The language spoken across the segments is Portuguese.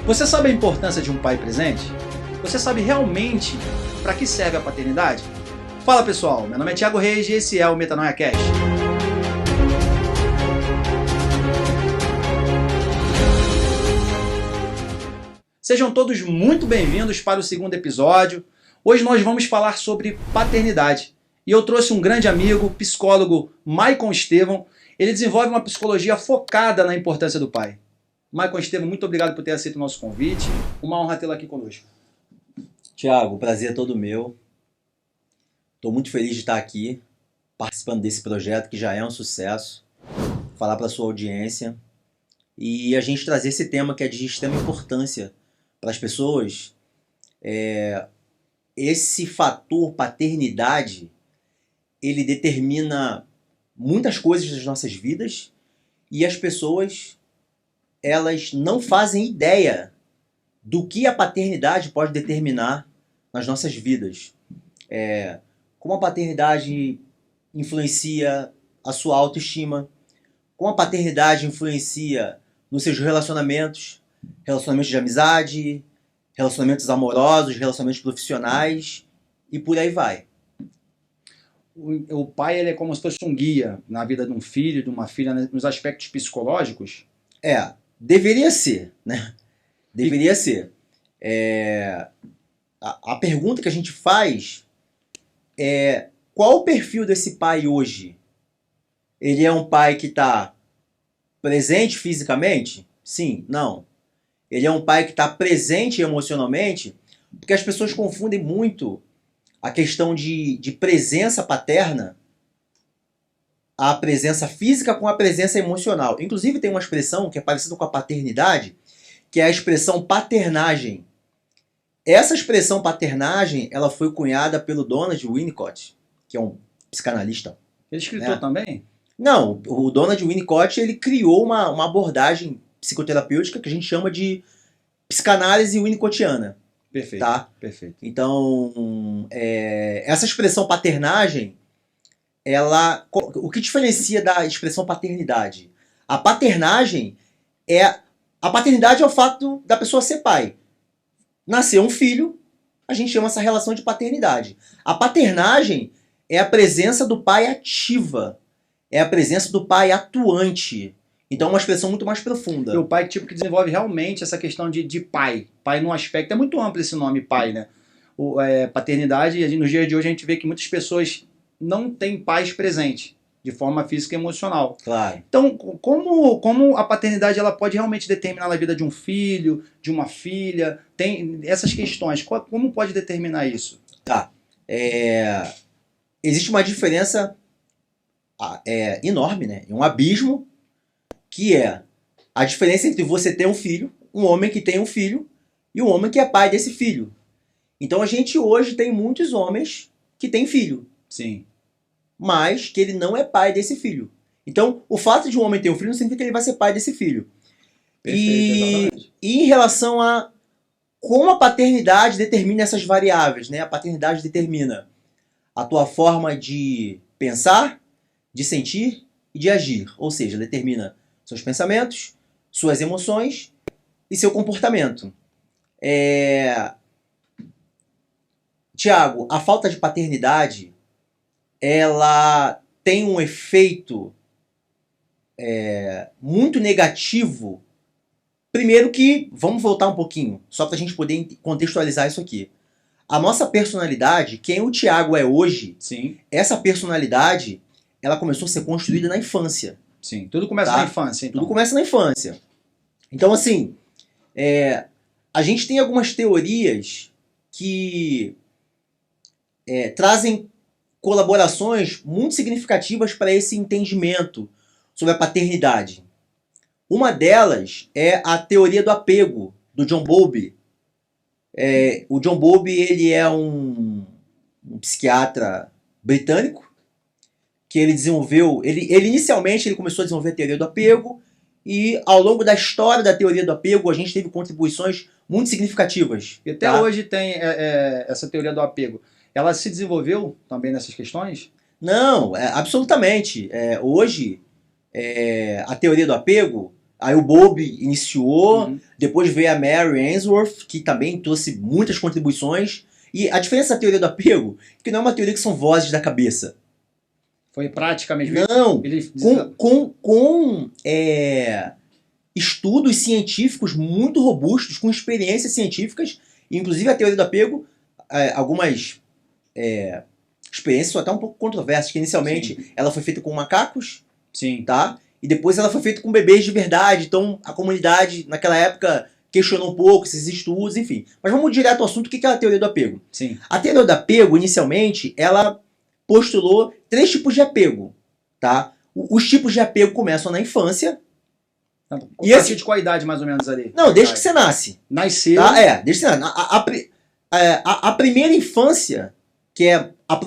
Você sabe a importância de um pai presente? Você sabe realmente para que serve a paternidade? Fala pessoal, meu nome é Thiago Reis e esse é o Metanoia Cast. Sejam todos muito bem-vindos para o segundo episódio. Hoje nós vamos falar sobre paternidade. E eu trouxe um grande amigo, psicólogo Maicon Estevão. Ele desenvolve uma psicologia focada na importância do pai. Maicon Estevão, muito obrigado por ter aceito o nosso convite. Uma honra tê-lo aqui conosco. Thiago, o prazer é todo meu. Estou muito feliz de estar aqui, participando desse projeto que já é um sucesso. Falar para a sua audiência e a gente trazer esse tema que é de extrema importância para as pessoas. Esse fator paternidade, ele determina muitas coisas das nossas vidas e as pessoas, elas não fazem ideia do que a paternidade pode determinar nas nossas vidas. Como a paternidade influencia a sua autoestima, como a paternidade influencia nos seus relacionamentos de amizade, relacionamentos amorosos, relacionamentos profissionais e por aí vai. O pai ele é como se fosse um guia na vida de um filho, de uma filha, nos aspectos psicológicos? Deveria ser, né? Deveria ser. A pergunta que a gente faz é: qual o perfil desse pai hoje? Ele é um pai que está presente fisicamente? Sim, não. Ele é um pai que está presente emocionalmente? Porque as pessoas confundem muito a questão de presença paterna, a presença física com a presença emocional. Inclusive tem uma expressão que é parecida com a paternidade, que é a expressão paternagem. Essa expressão paternagem, ela foi cunhada pelo Donald Winnicott, que é um psicanalista. Ele é escritor também? Não, o Donald Winnicott ele criou uma abordagem psicoterapêutica que a gente chama de psicanálise winnicottiana. Perfeito, tá? Perfeito. Então, essa expressão paternagem, o que diferencia da expressão paternidade? A paternagem é o fato da pessoa ser pai. Nasceu um filho, a gente chama essa relação de paternidade. A paternagem é a presença do pai ativa, é a presença do pai atuante. Então é uma expressão muito mais profunda. E o pai que desenvolve realmente essa questão de pai. Pai num aspecto, é muito amplo esse nome pai, né? Paternidade, nos dias de hoje a gente vê que muitas pessoas não têm pais presentes, de forma física e emocional. Claro. Então, como a paternidade ela pode realmente determinar a vida de um filho, de uma filha? Tem essas questões. Como pode determinar isso? Tá. Existe uma diferença enorme, né? Um abismo, que é a diferença entre você ter um filho, um homem que tem um filho, e um homem que é pai desse filho. Então a gente hoje tem muitos homens que têm filho. Sim. Mas que ele não é pai desse filho. Então, o fato de um homem ter um filho não significa que ele vai ser pai desse filho. Perfeito, e em relação a como a paternidade determina essas variáveis, né? A paternidade determina a tua forma de pensar, de sentir e de agir. Ou seja, determina seus pensamentos, suas emoções e seu comportamento. Tiago, a falta de paternidade ela tem um efeito muito negativo. Primeiro que, vamos voltar um pouquinho, só para a gente poder contextualizar isso aqui. A nossa personalidade, quem o Tiago é hoje, sim, essa personalidade, ela começou a ser construída na infância. Sim, tudo começa na infância. Então. Tudo começa na infância. Então, assim, a gente tem algumas teorias que trazem colaborações muito significativas para esse entendimento sobre a paternidade. Uma delas é a teoria do apego, do John Bowlby. O John Bowlby ele é um psiquiatra britânico que ele desenvolveu... Inicialmente ele começou a desenvolver a teoria do apego e ao longo da história da teoria do apego a gente teve contribuições muito significativas. E até hoje tem essa teoria do apego. Ela se desenvolveu também nessas questões? Não, absolutamente. Hoje, a teoria do apego Aí o Bowlby iniciou, Uhum. depois veio a Mary Ainsworth, que também trouxe muitas contribuições. E a diferença da teoria do apego é que não é uma teoria que são vozes da cabeça. Foi praticamente. Não, Ele... com estudos científicos muito robustos, com experiências científicas, inclusive a teoria do apego, algumas experiências são até um pouco controversas, que inicialmente ela foi feita com macacos, Sim. tá? E depois ela foi feita com bebês de verdade, então a comunidade naquela época questionou um pouco esses estudos, enfim. Mas vamos direto ao assunto, o que é a teoria do apego? Sim. A teoria do apego, inicialmente, ela postulou 3 tipos de apego, tá? Os tipos de apego começam na infância. E esse de qual idade, mais ou menos, ali? Não, desde que você nasce. Nasceu. Tá? Desde que você nasce. A primeira infância, que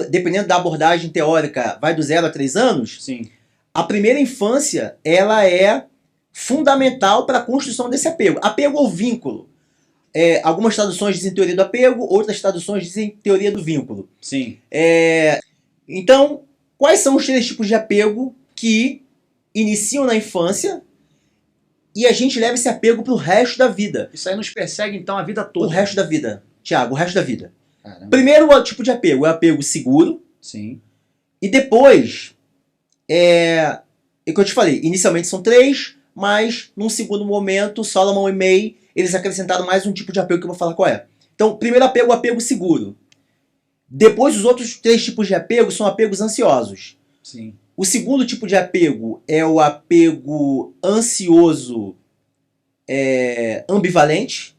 dependendo da abordagem teórica, vai do 0 a 3 anos. Sim. A primeira infância, ela é fundamental para a construção desse apego. Apego ou vínculo. Algumas traduções dizem teoria do apego, outras traduções dizem teoria do vínculo. Sim. Então, quais são os 3 tipos de apego que iniciam na infância e a gente leva esse apego pro resto da vida? Isso aí nos persegue, então, a vida toda. O resto da vida. Tiago, o resto da vida. Caramba. Primeiro tipo de apego é o apego seguro. Sim. E depois, é o que eu te falei, inicialmente são 3, mas num segundo momento, Solomon e May, eles acrescentaram mais um tipo de apego que eu vou falar qual é. Então, primeiro apego, o apego seguro. Depois, os outros 3 tipos de apego são apegos ansiosos. Sim. O segundo tipo de apego é o apego ansioso ambivalente.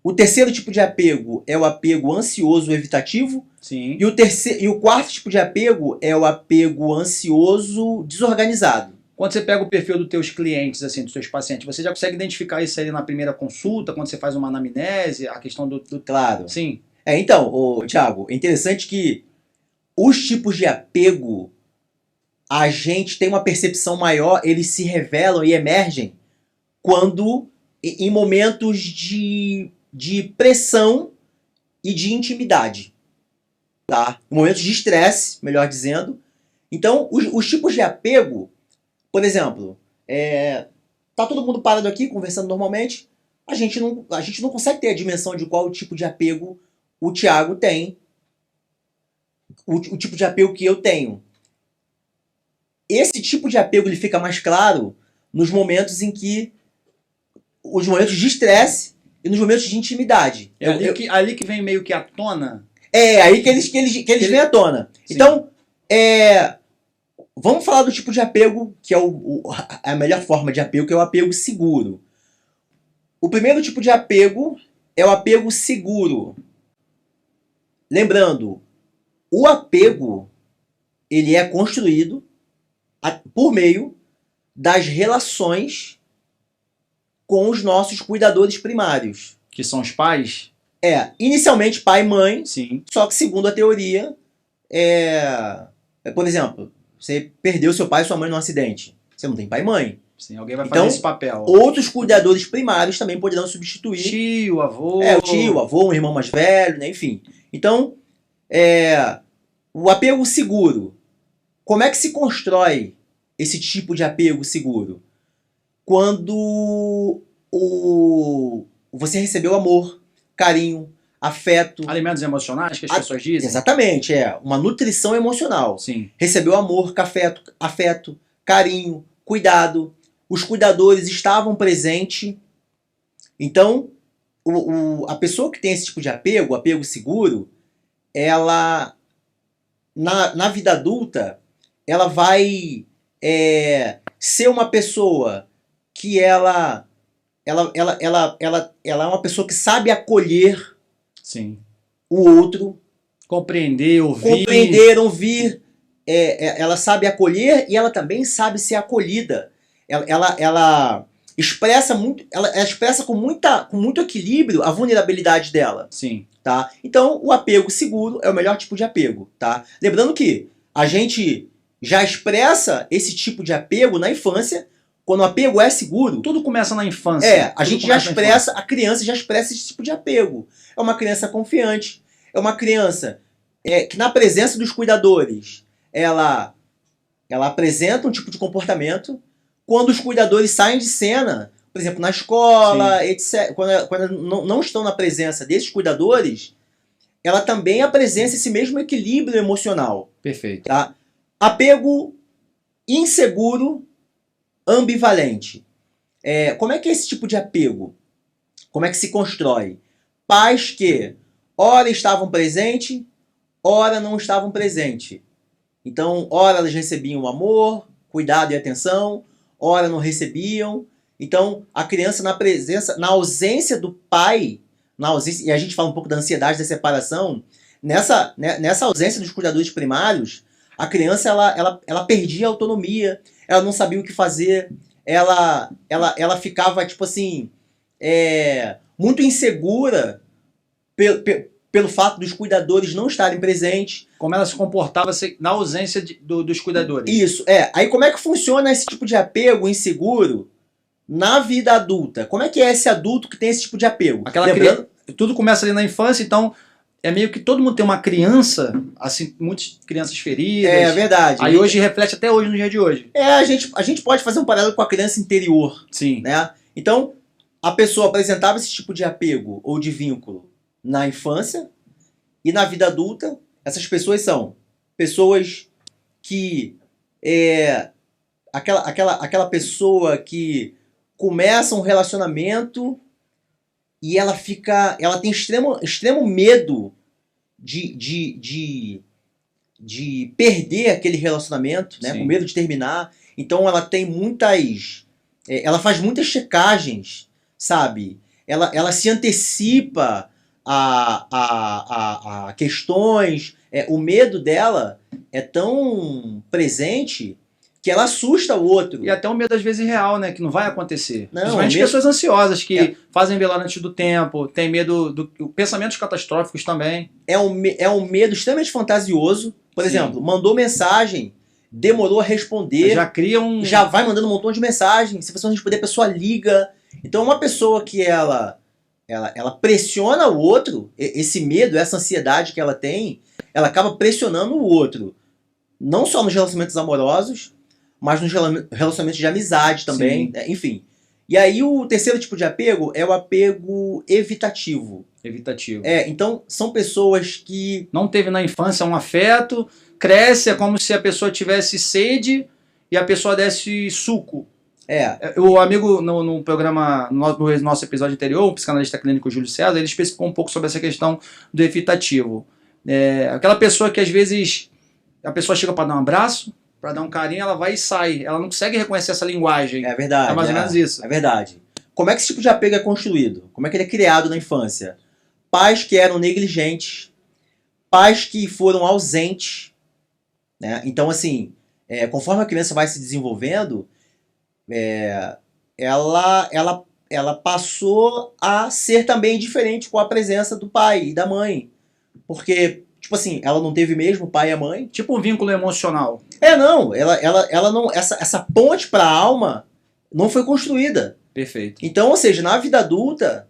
O terceiro tipo de apego é o apego ansioso evitativo. Sim. E o quarto tipo de apego é o apego ansioso desorganizado. Quando você pega o perfil dos teus clientes, assim, dos teus pacientes, você já consegue identificar isso aí na primeira consulta, quando você faz uma anamnese, a questão do... Claro. Sim. Então, Thiago, é interessante que os tipos de apego, a gente tem uma percepção maior, eles se revelam e emergem quando, em momentos de pressão e de intimidade. Tá? Em momentos de estresse, melhor dizendo. Então, os tipos de apego, por exemplo, tá todo mundo parado aqui, conversando normalmente, a gente não consegue ter a dimensão de qual tipo de apego o Thiago tem, o tipo de apego que eu tenho. Esse tipo de apego ele fica mais claro nos momentos em que, os momentos de estresse e nos momentos de intimidade. É ali que vem meio que à tona. Aí que eles vêm à tona. Sim. Então, vamos falar do tipo de apego que é a melhor forma de apego, que é o apego seguro. O primeiro tipo de apego é o apego seguro. Lembrando, o apego ele é construído por meio das relações com os nossos cuidadores primários. Que são os pais? Inicialmente pai e mãe, Sim. só que segundo a teoria, por exemplo, você perdeu seu pai e sua mãe num acidente. Você não tem pai e mãe. Sim, alguém vai Então, fazer esse papel. Outros cuidadores primários também poderão substituir. Tio, avô. O tio, o avô, um irmão mais velho, né? Enfim. Então, o apego seguro. Como é que se constrói esse tipo de apego seguro? Quando você recebeu amor, carinho, afeto. Alimentos emocionais que as pessoas dizem? Exatamente, uma nutrição emocional. Sim. Recebeu amor, afeto, carinho, cuidado. Os cuidadores estavam presentes. Então, a pessoa que tem esse tipo de apego, apego seguro, ela, na vida adulta, ela vai ser uma pessoa que ela é uma pessoa que sabe acolher Sim. o outro. Compreender, ouvir. Ela sabe acolher e ela também sabe ser acolhida. Ela expressa muito, ela expressa com muito equilíbrio a vulnerabilidade dela. Sim. Tá? Então, o apego seguro é o melhor tipo de apego. Tá? Lembrando que a gente já expressa esse tipo de apego na infância. Quando o apego é seguro... Tudo começa na infância. A gente já expressa, a criança já expressa esse tipo de apego. É uma criança confiante. É uma criança que na presença dos cuidadores, ela apresenta um tipo de comportamento. quando os cuidadores saem de cena, por exemplo, na escola, etc., quando não estão na presença desses cuidadores, ela também apresenta esse mesmo equilíbrio emocional. Perfeito. Tá? Apego inseguro, ambivalente. Como é que é esse tipo de apego? Como é que se constrói? Pais que ora estavam presentes, ora não estavam presentes. Então, ora elas recebiam amor, cuidado e atenção, ora não recebiam. Então, a criança na ausência do pai, e a gente fala um pouco da ansiedade da separação, nessa ausência dos cuidadores primários, a criança ela perdia a autonomia, ela não sabia o que fazer, ela ficava, tipo assim, muito insegura pelo fato dos cuidadores não estarem presentes. Como ela se comportava na ausência dos cuidadores. Isso, Aí como é que funciona esse tipo de apego inseguro na vida adulta? Como é que é esse adulto que tem esse tipo de apego? Lembrando, tudo começa ali na infância, então é meio que todo mundo tem uma criança, assim, muitas crianças feridas. É verdade. Aí hoje reflete até hoje, no dia de hoje. A gente pode fazer um paralelo com a criança interior. Sim. Né? Então, a pessoa apresentava esse tipo de apego ou de vínculo na infância e na vida adulta. Essas pessoas são pessoas que aquela pessoa que começa um relacionamento e ela tem extremo medo de perder aquele relacionamento, né? Com medo de terminar. Então ela tem ela faz muitas checagens, sabe? Ela se antecipa a questões. O medo dela é tão presente que ela assusta o outro. E até um medo às vezes real, né? Que não vai acontecer. Não, principalmente pessoas ansiosas que fazem velório antes do tempo, tem medo pensamentos catastróficos também. É um medo extremamente fantasioso. Por exemplo, mandou mensagem, demorou a responder. Já vai mandando um montão de mensagens. Se você não responder, a pessoa liga. Então uma pessoa que ela pressiona o outro, esse medo, essa ansiedade que ela tem, ela acaba pressionando o outro. Não só nos relacionamentos amorosos, mas nos relacionamentos de amizade também, enfim. E aí o terceiro tipo de apego é o apego evitativo. Então são pessoas que... não teve na infância um afeto, cresce, é como se a pessoa tivesse sede e a pessoa desse suco. O amigo no programa, no nosso episódio anterior, o psicanalista clínico Júlio César, ele especificou um pouco sobre essa questão do evitativo. Aquela pessoa que às vezes a pessoa chega para dar um abraço, para dar um carinho, ela vai e sai. Ela não consegue reconhecer essa linguagem. É verdade. É mais ou menos isso. É verdade. Como é que esse tipo de apego é construído? Como é que ele é criado na infância? Pais que eram negligentes, pais que foram ausentes, né? Então, assim, conforme a criança vai se desenvolvendo, ela passou a ser também diferente com a presença do pai e da mãe. Porque, tipo assim, ela não teve mesmo o pai e a mãe. Tipo um vínculo emocional. Não. Ela não. Essa ponte para a alma não foi construída. Perfeito. Então, ou seja, na vida adulta,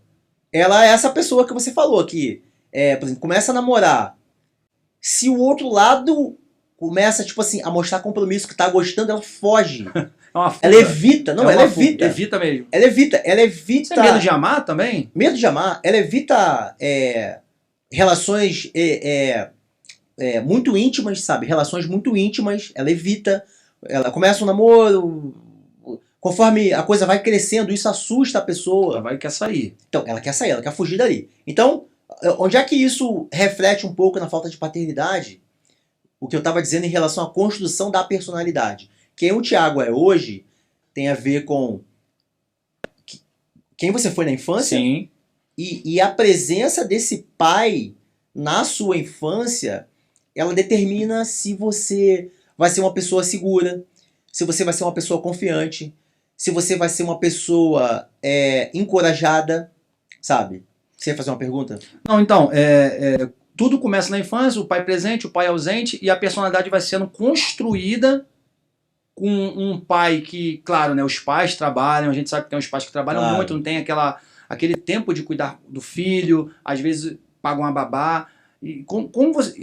ela é essa pessoa que você falou, que, por exemplo, começa a namorar. Se o outro lado começa, tipo assim, a mostrar compromisso, que tá gostando, ela foge. Ela evita. Não, ela evita. Evita mesmo. Ela evita. Você tem medo de amar também? Medo de amar. Ela evita relações muito íntimas, sabe? Relações muito íntimas. Ela evita. Ela começa um namoro. Conforme a coisa vai crescendo, isso assusta a pessoa. Ela quer sair. Então, ela quer sair, ela quer fugir dali. Então, onde é que isso reflete um pouco na falta de paternidade? O que eu estava dizendo em relação à construção da personalidade. Quem o Thiago é hoje tem a ver com quem você foi na infância. Sim. E a presença desse pai na sua infância, ela determina se você vai ser uma pessoa segura, se você vai ser uma pessoa confiante, se você vai ser uma pessoa encorajada, sabe? Você ia fazer uma pergunta? Não, então, tudo começa na infância, o pai presente, o pai ausente, e a personalidade vai sendo construída com um pai que, claro, né, os pais trabalham, a gente sabe que tem uns pais que trabalham muito, não tem aquele tempo de cuidar do filho, às vezes pagam uma babá. E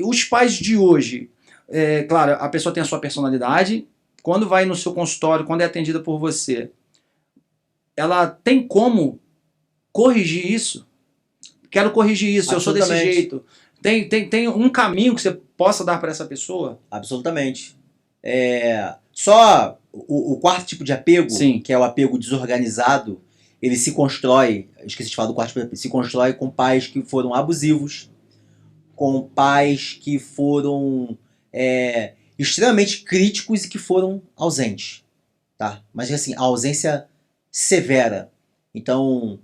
os pais de hoje, claro, a pessoa tem a sua personalidade, quando vai no seu consultório, quando é atendida por você, ela tem como corrigir isso? Quero corrigir isso, eu sou desse Absolutamente. jeito. Tem um caminho que você possa dar para essa pessoa? Absolutamente. Só o quarto tipo de apego, Sim. que é o apego desorganizado, ele se constrói, esqueci de falar do quarto tipo de apego, se constrói com pais que foram abusivos, com pais que foram extremamente críticos e que foram ausentes. Tá? Mas assim, a ausência severa. Então,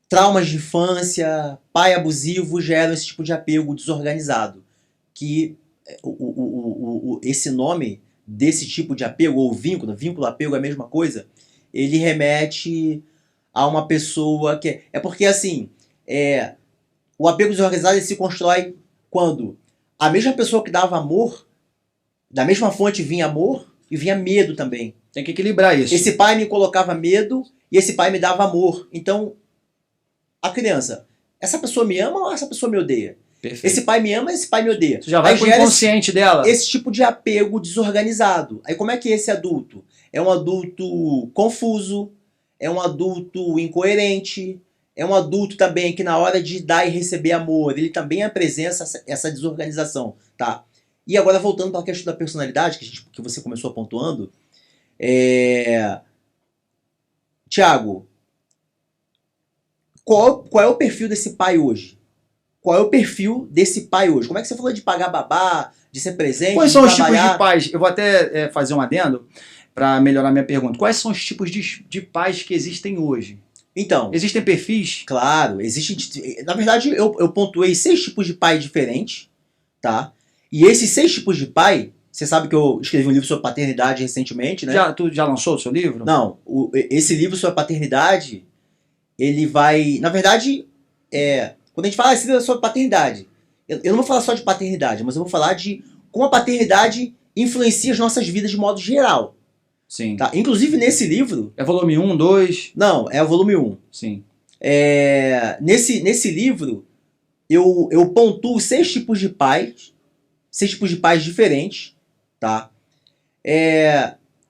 traumas de infância, pai abusivo geram esse tipo de apego desorganizado. Que esse nome desse tipo de apego, ou vínculo, apego é a mesma coisa, ele remete a uma pessoa que... É porque assim, o apego desorganizado ele se constrói quando a mesma pessoa que dava amor, da mesma fonte vinha amor e vinha medo também. Tem que equilibrar isso. Esse pai me colocava medo e esse pai me dava amor. Então, a criança, essa pessoa me ama ou essa pessoa me odeia? Perfeito. Esse pai me ama, esse pai me odeia. Você já vai pro inconsciente dela. Esse tipo de apego desorganizado. Aí como é que é esse adulto? É um adulto confuso, é um adulto incoerente, é um adulto também que na hora de dar e receber amor, ele também apresenta essa desorganização, tá? E agora voltando para a questão da personalidade, que você começou pontuando, Tiago, qual é o perfil desse pai hoje? Qual é o perfil desse pai hoje? Como é que você falou de pagar babá, de ser presente, Quais de são os trabalhar? tipos de pais? Eu vou até fazer um adendo para melhorar minha pergunta. Quais são os tipos de pais que existem hoje? Então, Existem perfis? claro, existe. Na verdade, eu pontuei 6 tipos de pai diferentes, tá? E esses 6 tipos de pai, você sabe que eu escrevi um livro sobre paternidade recentemente, né? Tu já lançou o seu livro? Não, esse livro sobre paternidade, ele vai... Na verdade, quando a gente fala esse livro é sobre paternidade, eu não vou falar só de paternidade, mas eu vou falar de como a paternidade influencia as nossas vidas de modo geral. Sim. Tá? Inclusive nesse livro... É volume 1, 2? Não, é o volume 1. Sim. Nesse livro, eu pontuo 6 tipos de pais, 6 tipos de pais diferentes, tá?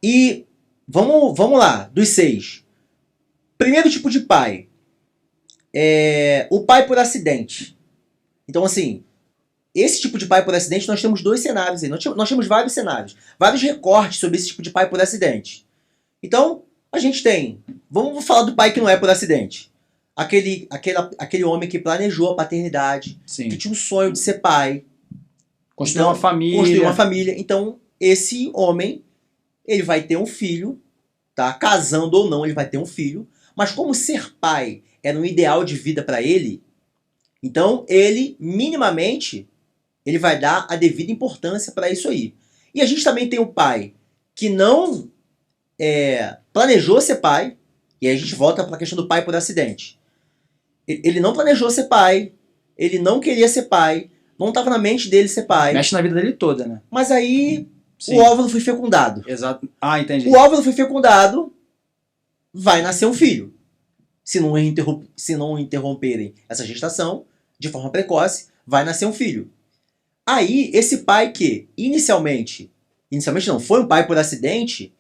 E vamos lá, dos 6. Primeiro tipo de pai, o pai por acidente. Então, assim, esse tipo de pai por acidente, nós temos 2 cenários aí. Nós temos vários cenários, vários recortes sobre esse tipo de pai por acidente. Então, a gente tem... Vamos falar do pai que não é por acidente. Aquele homem que planejou a paternidade, Sim. que tinha um sonho de ser pai. Construir uma família. Construir uma família. Então, esse homem, ele vai ter um filho, tá? Casando ou não, ele vai ter um filho. Mas como ser pai era um ideal de vida para ele, então ele, minimamente, ele vai dar a devida importância para isso aí. E a gente também tem o pai que não planejou ser pai, e aí a gente volta para a questão do pai por acidente. Ele não planejou ser pai, ele não queria ser pai, não estava na mente dele ser pai. Mexe na vida dele toda, né? Mas aí Sim. o óvulo foi fecundado. Exato. Ah, entendi. O óvulo foi fecundado, vai nascer um filho. Se não interromperem essa gestação de forma precoce, vai nascer um filho. Aí, esse pai que inicialmente não, foi um pai por acidente,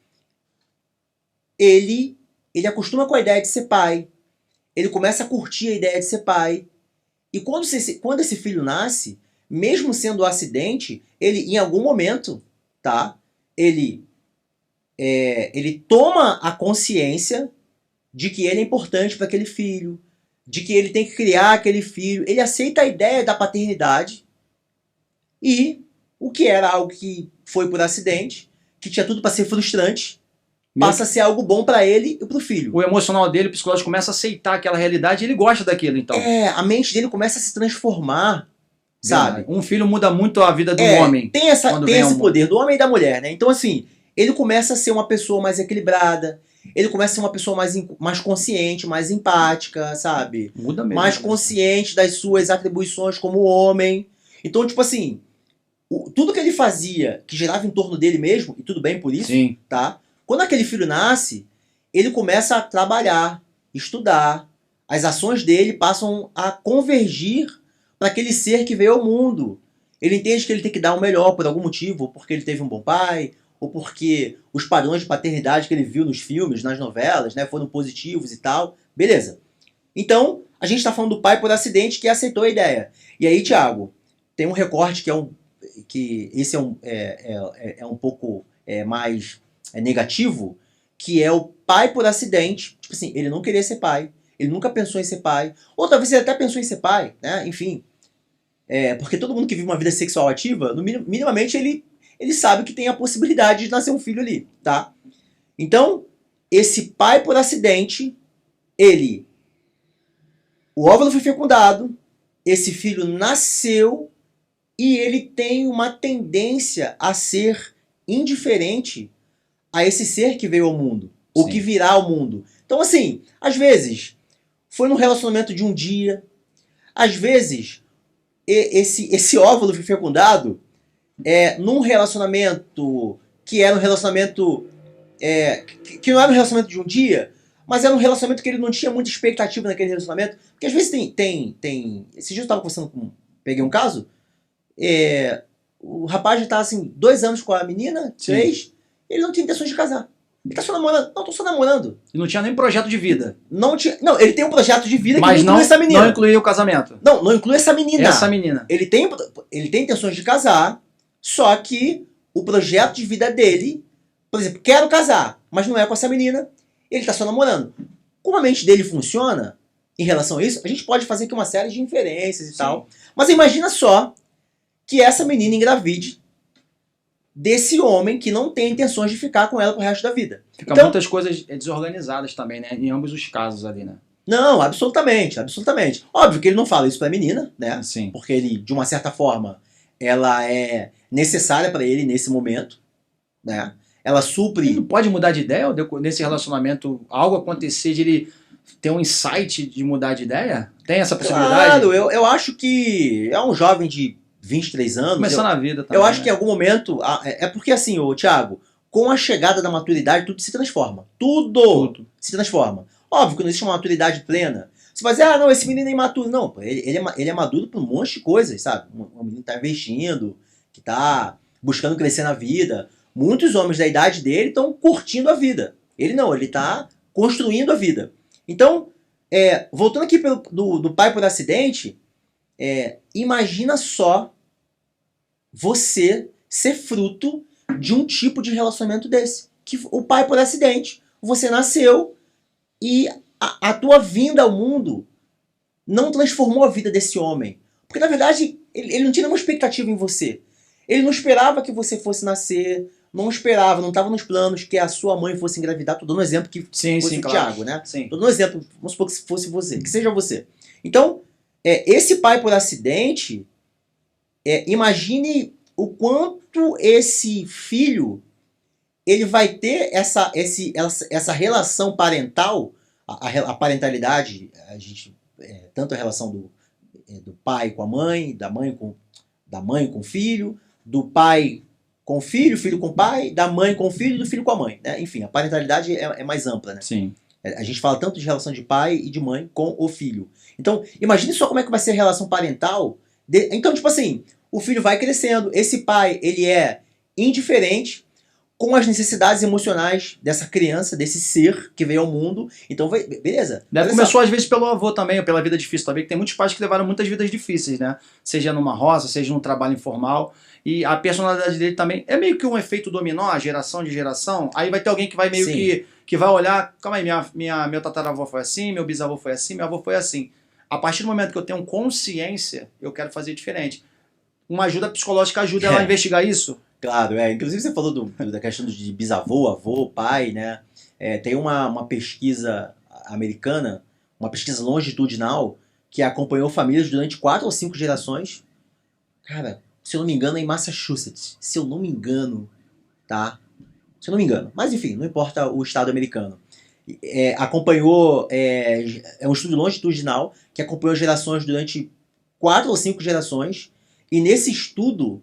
ele acostuma com a ideia de ser pai, ele começa a curtir a ideia de ser pai, e quando esse filho nasce, mesmo sendo um acidente, ele em algum momento, tá? Ele toma a consciência de que ele é importante para aquele filho, de que ele tem que criar aquele filho, ele aceita a ideia da paternidade, e o que era algo que foi por acidente, que tinha tudo para ser frustrante, passa a ser algo bom para ele e para o filho. O emocional dele, o psicológico, começa a aceitar aquela realidade e ele gosta daquilo, então. A mente dele começa a se transformar, sabe? Um filho muda muito a vida do homem. Tem esse poder do homem e da mulher, né? Então, assim, ele começa a ser uma pessoa mais equilibrada, ele começa a ser uma pessoa mais consciente, mais empática, sabe? Muda mesmo. Mais consciente das suas atribuições como homem. Então, tipo assim, tudo que ele fazia, que girava em torno dele mesmo, e tudo bem por isso, sim, tá? Quando aquele filho nasce, ele começa a trabalhar, estudar, as ações dele passam a convergir para aquele ser que veio ao mundo. Ele entende que ele tem que dar o melhor por algum motivo, ou porque ele teve um bom pai, ou porque os padrões de paternidade que ele viu nos filmes, nas novelas, né, foram positivos e tal. Beleza. Então, a gente está falando do pai por acidente que aceitou a ideia. E aí, Thiago, tem um recorte que esse é um pouco mais negativo, que é o pai por acidente. Tipo assim, ele não queria ser pai, ele nunca pensou em ser pai, ou talvez ele até pensou em ser pai, né? Enfim. Porque todo mundo que vive uma vida sexual ativa, minimamente ele sabe que tem a possibilidade de nascer um filho ali, tá? Então, esse pai por acidente, o óvulo foi fecundado, esse filho nasceu e ele tem uma tendência a ser indiferente a esse ser que veio ao mundo, ou que virá ao mundo. Então, assim, às vezes, foi num relacionamento de um dia, às vezes, esse óvulo foi fecundado num relacionamento que era um relacionamento que não era um relacionamento de um dia, mas era um relacionamento que ele não tinha muita expectativa naquele relacionamento. Porque às vezes tem esse dia eu estava conversando peguei um caso, o rapaz já tá assim, 2 anos com a menina, 3, ele não tinha intenções de casar. Ele tá só namorando. Não, tô só namorando. E não tinha nem projeto de vida. Não, ele tem um projeto de vida que mas não inclui essa menina. Não inclui o casamento. Não inclui essa menina. Essa menina. Ele tem intenções de casar, só que o projeto de vida dele, por exemplo, quero casar, mas não é com essa menina, ele tá só namorando. Como a mente dele funciona em relação a isso, a gente pode fazer aqui uma série de inferências e tal. Mas imagina só que essa menina engravide desse homem que não tem intenções de ficar com ela pro resto da vida. Fica muitas coisas desorganizadas também, né? Em ambos os casos ali, né? Não, absolutamente, absolutamente. Óbvio que ele não fala isso pra menina, né? Sim. Porque ele, de uma certa forma, ela é necessária pra ele nesse momento, né? Ela supre... Ele não pode mudar de ideia ou nesse relacionamento algo acontecer de ele ter um insight de mudar de ideia? Tem essa possibilidade? Claro, eu acho que é um jovem de 23 anos. Começando a vida também. Eu acho que em algum momento... É porque assim, Thiago, com a chegada da maturidade, tudo se transforma. Tudo se transforma. Óbvio que não existe uma maturidade plena. Você vai dizer, não, esse menino é imaturo. Não, ele é maduro por um monte de coisas, sabe? Um menino que tá investindo, que tá buscando crescer na vida. Muitos homens da idade dele estão curtindo a vida. Ele não, ele tá construindo a vida. Então, voltando aqui do pai por acidente, imagina só você ser fruto de um tipo de relacionamento desse. Que o pai por acidente, você nasceu e a tua vinda ao mundo não transformou a vida desse homem. Porque, na verdade, ele não tinha nenhuma expectativa em você. Ele não esperava que você fosse nascer, não estava nos planos que a sua mãe fosse engravidar. Tô dando um exemplo que fosse o claro. Thiago, né? Sim. Tô dando um exemplo, vamos supor que fosse você, que seja você. Então, esse pai por acidente, imagine o quanto esse filho ele vai ter essa relação parental, a parentalidade, tanto a relação do pai com a mãe, da mãe com o filho, do pai com o filho, filho com o pai, da mãe com o filho e do filho com a mãe. Né? Enfim, a parentalidade é mais ampla. Né? Sim. A gente fala tanto de relação de pai e de mãe com o filho. Então, imagine só como é que vai ser a relação parental. Então, tipo assim, o filho vai crescendo, esse pai, ele é indiferente com as necessidades emocionais dessa criança, desse ser que veio ao mundo. Então, beleza. Começou às vezes pelo avô também, ou pela vida difícil também, que tem muitos pais que levaram muitas vidas difíceis, né? Seja numa roça, seja num trabalho informal. E a personalidade dele também é meio que um efeito dominó, geração de geração. Aí vai ter alguém que vai meio que vai olhar, calma aí, meu tataravô foi assim, meu bisavô foi assim, meu avô foi assim. A partir do momento que eu tenho consciência, eu quero fazer diferente. Uma ajuda psicológica ajuda ela a investigar isso? Claro, inclusive você falou da questão de bisavô, avô, pai, né? Tem uma pesquisa americana, uma pesquisa longitudinal, que acompanhou famílias durante 4 ou 5 gerações. Cara, se eu não me engano, é em Massachusetts. Se eu não me engano, tá? Se eu não me engano. Mas enfim, não importa o estado americano. Acompanhou, é um estudo longitudinal que acompanhou gerações durante 4 ou 5 gerações. E nesse estudo,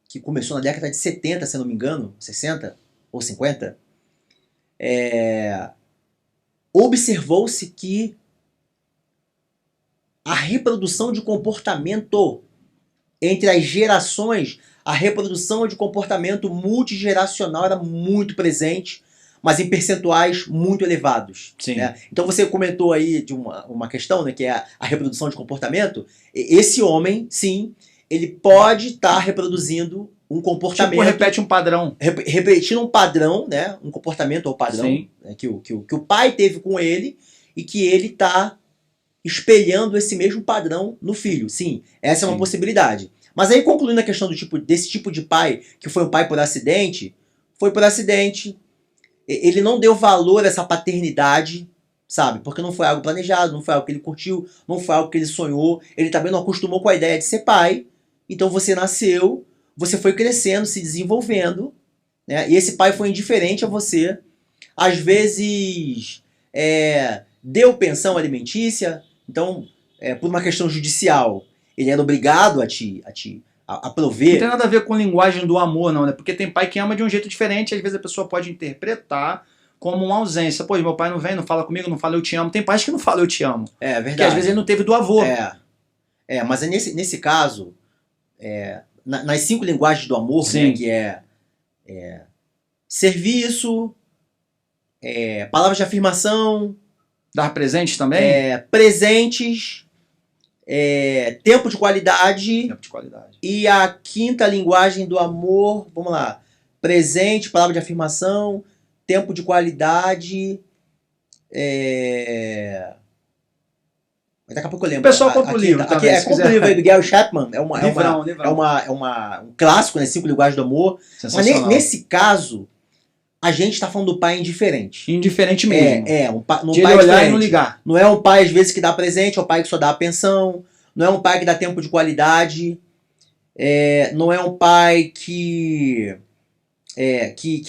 que começou na década de 70, se eu não me engano, 60 ou 50, observou-se que a reprodução de comportamento entre as gerações, a reprodução de comportamento multigeracional era muito presente, mas em percentuais muito elevados. Sim. Né? Então você comentou aí de uma questão, né, que é a reprodução de comportamento. Esse homem, sim, ele pode estar reproduzindo um comportamento... Tipo, repete um padrão. Repetindo um padrão, né, um comportamento ou padrão, né, que o pai teve com ele e que ele está espelhando esse mesmo padrão no filho. Sim, essa é uma possibilidade. Mas aí, concluindo a questão desse tipo de pai, que foi um pai por acidente, foi por acidente, ele não deu valor a essa paternidade, sabe? Porque não foi algo planejado, não foi algo que ele curtiu, não foi algo que ele sonhou, ele também não acostumou com a ideia de ser pai. Então você nasceu, você foi crescendo, se desenvolvendo, né? E esse pai foi indiferente a você. Às vezes deu pensão alimentícia, então, por uma questão judicial, ele era obrigado a prover. Não tem nada a ver com linguagem do amor, não, né? Porque tem pai que ama de um jeito diferente, às vezes a pessoa pode interpretar como uma ausência. Pô, meu pai não vem, não fala comigo, não fala eu te amo. Tem pais que não falam eu te amo. É verdade. Porque às vezes ele não teve do avô. Mas nesse caso, nas 5 linguagens do amor, né, que serviço, palavras de afirmação, dar presentes também? Presentes, tempo de qualidade. Tempo de qualidade. E a 5ª linguagem do amor, vamos lá, presente, palavra de afirmação, tempo de qualidade. Daqui a pouco eu lembro. O pessoal compra o livro também. Compra o livro aí do Gary Chapman. Livrão. Um clássico, né? 5 linguagens do amor. Mas nesse caso, a gente está falando do pai indiferente. Indiferente mesmo. Um pai de ele olhar diferente. E não ligar. Não é um pai, às vezes, que dá presente, é um pai que só dá pensão. Não é um pai que dá tempo de qualidade. Não é um pai que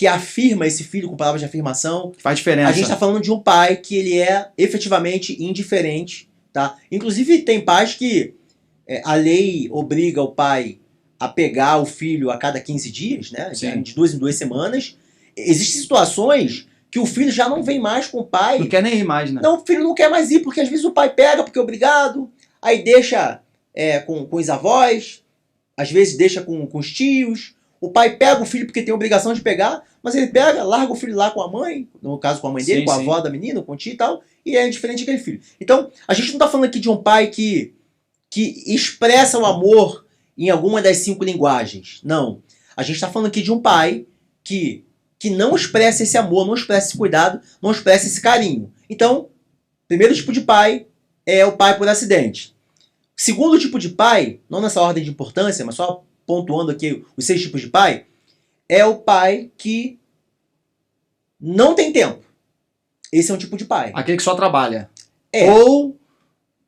afirma esse filho com palavras de afirmação. Faz diferença. A gente está falando de um pai que ele é efetivamente indiferente. Tá? Inclusive, tem pais que a lei obriga o pai a pegar o filho a cada 15 dias, né? De 2 em 2 semanas. Existem situações que o filho já não vem mais com o pai. Não quer nem ir mais, né? Não, o filho não quer mais ir, porque às vezes o pai pega, porque é obrigado, aí deixa com os avós, às vezes deixa com os tios. O pai pega o filho porque tem obrigação de pegar, mas ele pega, larga o filho lá com a mãe, no caso com a mãe dele, com a avó da menina, com o tio e tal, e é indiferente daquele filho. Então, a gente não está falando aqui de um pai que expressa o amor em alguma das 5 linguagens. Não. A gente está falando aqui de um pai que não expressa esse amor, não expressa esse cuidado, não expressa esse carinho. Então, primeiro tipo de pai é o pai por acidente. Segundo tipo de pai, não nessa ordem de importância, mas só pontuando aqui os 6 tipos de pai, é o pai que não tem tempo. Esse é um tipo de pai. Aquele que só trabalha. Ou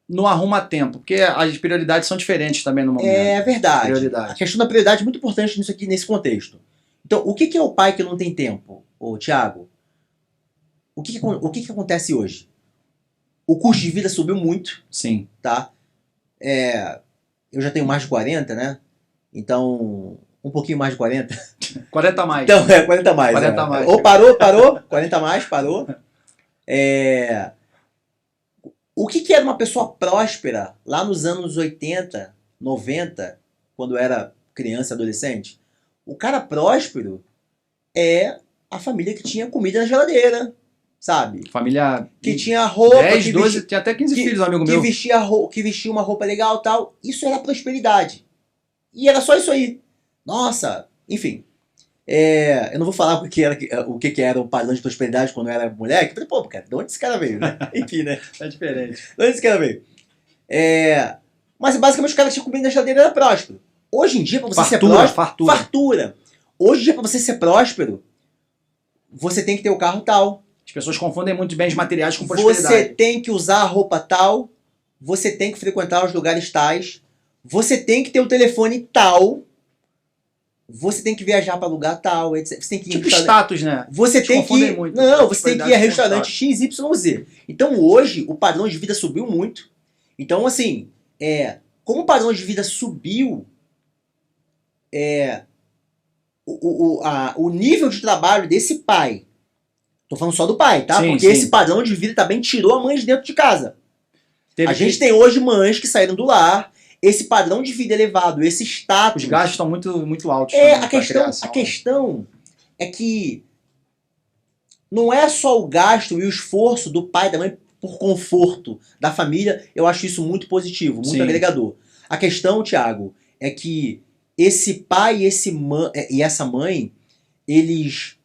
não arruma tempo, porque as prioridades são diferentes também no momento. É verdade. A questão da prioridade é muito importante nisso aqui, nesse contexto. Então, o que é o pai que não tem tempo, Tiago? O que acontece hoje? O custo de vida subiu muito. Sim. Tá? Eu já tenho mais de 40, né? Então, um pouquinho mais de 40. 40 a mais. Então, 40 a mais. 40 a mais. Ou parou. 40 a mais, parou. O que era uma pessoa próspera lá nos anos 80, 90, quando era criança e adolescente? O cara próspero é a família que tinha comida na geladeira, sabe? Família que tinha roupa, 10, 12, tinha até 15 filhos, amigo meu. Que vestia uma roupa legal e tal. Isso era prosperidade. E era só isso aí. Nossa, enfim. Eu não vou falar o que era o padrão de prosperidade quando eu era moleque. Falei, pô, cara, de onde esse cara veio, né? Enfim, né? É diferente. De onde esse cara veio? Mas basicamente o cara que tinha comida na geladeira era próspero. Hoje em dia, para você ser próspero... Fartura. Hoje em dia, para você ser próspero, você tem que ter o carro tal. As pessoas confundem muito bens materiais com prosperidade. Você tem que usar a roupa tal. Você tem que frequentar os lugares tais. Você tem que ter o telefone tal. Você tem que viajar para lugar tal. Você tem que ir tipo status, né? Você tem que ir... muito. Não, você tem que ir a restaurante XYZ. Então hoje, o padrão de vida subiu muito. Então, assim, como o padrão de vida subiu... o nível de trabalho desse pai, tô falando só do pai, tá? Sim, porque esse padrão de vida também tirou a mãe de dentro de casa. A gente tem hoje mães que saíram do lar esse padrão de vida elevado, esse status... Os gastos estão muito, muito altos. A questão é que não é só o gasto e o esforço do pai e da mãe por conforto da família. Eu acho isso muito positivo, muito agregador. A questão, Thiago, é que esse pai e essa mãe, eles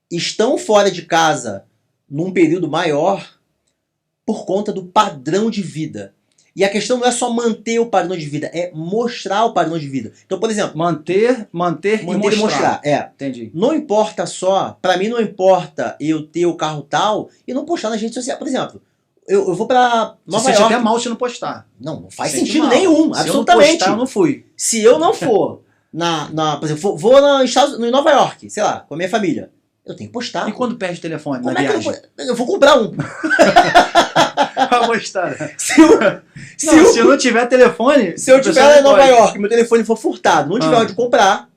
estão fora de casa num período maior por conta do padrão de vida. E a questão não é só manter o padrão de vida, é mostrar o padrão de vida. Então, por exemplo... Manter e mostrar. Entendi. Não importa só... Pra mim não importa eu ter o carro tal e não postar nas redes sociais. Por exemplo, eu vou pra Nova York... Você até mal se não postar. Não faz sentido nenhum, se absolutamente. Eu não postar, eu não fui. Se eu não for, por exemplo, vou em Nova York, sei lá, com a minha família, eu tenho que postar. E quando perde o telefone Como na viagem? Eu vou comprar um. Pra mostrar. Se eu não tiver telefone... Se eu tiver em Nova York e meu telefone for furtado, não tiver onde comprar,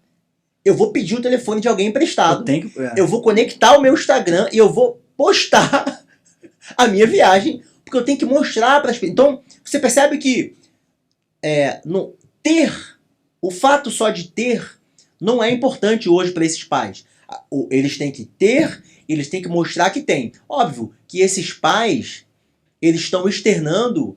eu vou pedir o telefone de alguém emprestado. Eu vou conectar o meu Instagram e eu vou postar a minha viagem, porque eu tenho que mostrar para as pessoas. Então, você percebe que o fato só de ter não é importante hoje para esses pais. Eles têm que ter, eles têm que mostrar que tem. Óbvio que esses pais, eles estão externando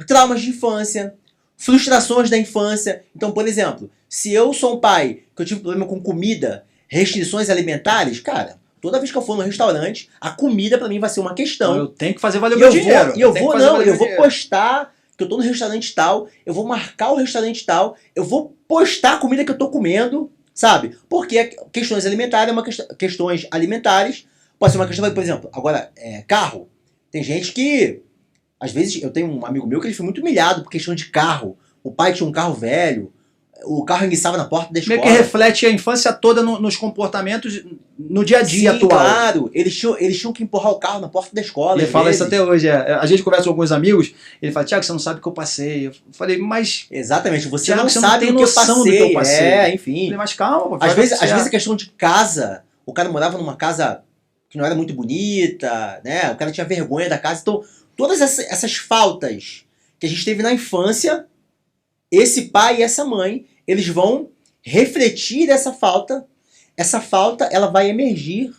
traumas de infância, frustrações da infância. Então, por exemplo, se eu sou um pai que eu tive problema com comida, restrições alimentares, cara, toda vez que eu for no restaurante, a comida pra mim vai ser uma questão. Eu tenho que fazer valer o meu dinheiro. Eu vou postar que eu tô no restaurante tal, eu vou marcar o restaurante tal, eu vou postar a comida que eu tô comendo, sabe? Porque questões alimentares, questões alimentares, pode ser uma questão, por exemplo, agora, carro. Tem gente que, às vezes, eu tenho um amigo meu que ele foi muito humilhado por questão de carro. O pai tinha um carro velho, o carro enguiçava na porta da escola. Meio que reflete a infância toda nos comportamentos no dia a dia atual. Claro, eles tinham que empurrar o carro na porta da escola. Ele fala isso até hoje. A gente conversa com alguns amigos, ele fala, Thiago, você não sabe o que eu passei. Eu falei, mas... Exatamente, você Thiago, não sabe tem noção do que eu passei. Enfim. Eu falei, mas calma. Às vezes a questão de casa, o cara morava numa casa que não era muito bonita, né? O cara tinha vergonha da casa. Então, todas essas faltas que a gente teve na infância, esse pai e essa mãe, eles vão refletir essa falta. Essa falta, ela vai emergir